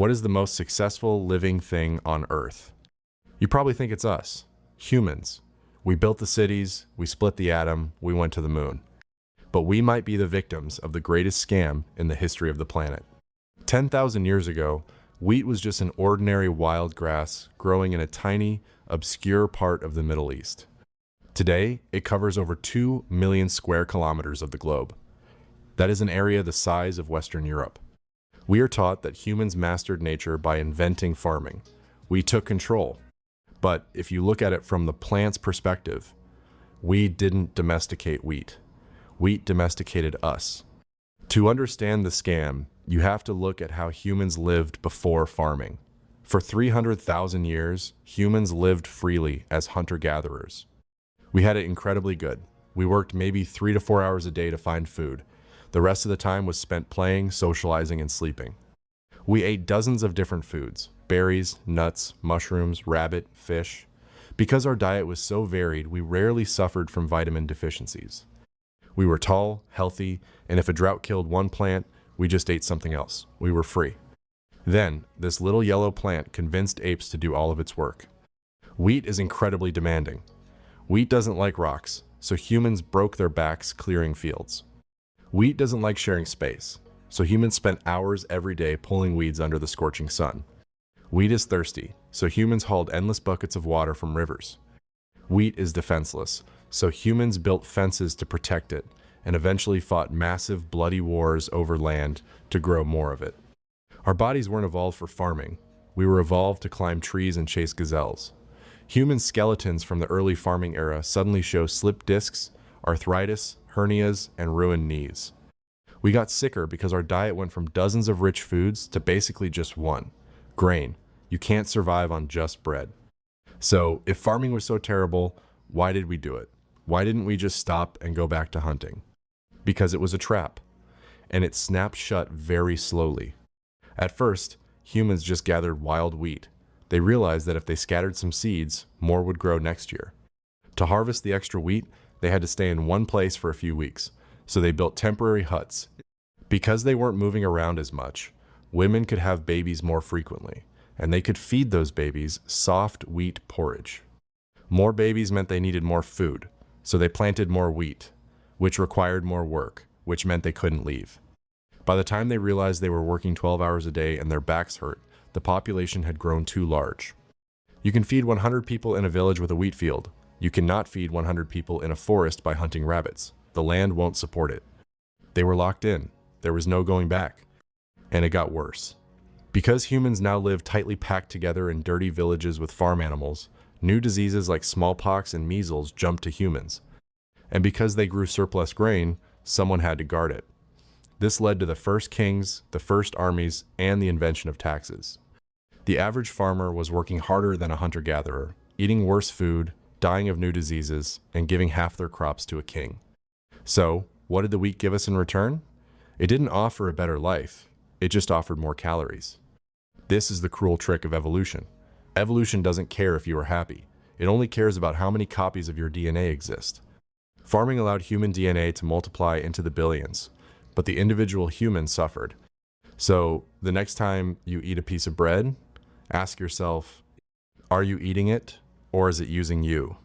What is the most successful living thing on Earth? You probably think it's us, humans. We built the cities, we split the atom, we went to the moon. But we might be the victims of the greatest scam in the history of the planet. 10,000 years ago, wheat was just an ordinary wild grass growing in a tiny, obscure part of the Middle East. Today, it covers over 2 million square kilometers of the globe. That is an area the size of Western Europe. We are taught that humans mastered nature by inventing farming. We took control. But if you look at it from the plant's perspective, we didn't domesticate wheat. Wheat domesticated us. To understand the scam, you have to look at how humans lived before farming. For 300,000 years, humans lived freely as hunter-gatherers. We had it incredibly good. We worked maybe 3 to 4 hours a day to find food. The rest of the time was spent playing, socializing, and sleeping. We ate dozens of different foods: berries, nuts, mushrooms, rabbit, fish. Because our diet was so varied, we rarely suffered from vitamin deficiencies. We were tall, healthy, and if a drought killed one plant, we just ate something else. We were free. Then, this little yellow plant convinced apes to do all of its work. Wheat is incredibly demanding. Wheat doesn't like rocks, so humans broke their backs clearing fields. Wheat doesn't like sharing space, so humans spent hours every day pulling weeds under the scorching sun. Wheat is thirsty, so humans hauled endless buckets of water from rivers. Wheat is defenseless, so humans built fences to protect it, and eventually fought massive, bloody wars over land to grow more of it. Our bodies weren't evolved for farming. We were evolved to climb trees and chase gazelles. Human skeletons from the early farming era suddenly show slipped discs, arthritis, hernias, and ruined knees. We got sicker because our diet went from dozens of rich foods to basically just one: grain. You can't survive on just bread. So, if farming was so terrible, why did we do it? Why didn't we just stop and go back to hunting? Because it was a trap, and it snapped shut very slowly. At first, humans just gathered wild wheat. They realized that if they scattered some seeds, more would grow next year. To harvest the extra wheat, they had to stay in one place for a few weeks, so they built temporary huts. Because they weren't moving around as much, women could have babies more frequently, and they could feed those babies soft wheat porridge. More babies meant they needed more food, so they planted more wheat, which required more work, which meant they couldn't leave. By the time they realized they were working 12 hours a day and their backs hurt, the population had grown too large. You can feed 100 people in a village with a wheat field. You cannot feed 100 people in a forest by hunting rabbits. The land won't support it. They were locked in. There was no going back. And it got worse. Because humans now live tightly packed together in dirty villages with farm animals, new diseases like smallpox and measles jumped to humans. And because they grew surplus grain, someone had to guard it. This led to the first kings, the first armies, and the invention of taxes. The average farmer was working harder than a hunter-gatherer, eating worse food, dying of new diseases, and giving half their crops to a king. So, what did the wheat give us in return? It didn't offer a better life. It just offered more calories. This is the cruel trick of evolution. Evolution doesn't care if you are happy. It only cares about how many copies of your DNA exist. Farming allowed human DNA to multiply into the billions, but the individual human suffered. So, the next time you eat a piece of bread, ask yourself, are you eating it, or is it using you?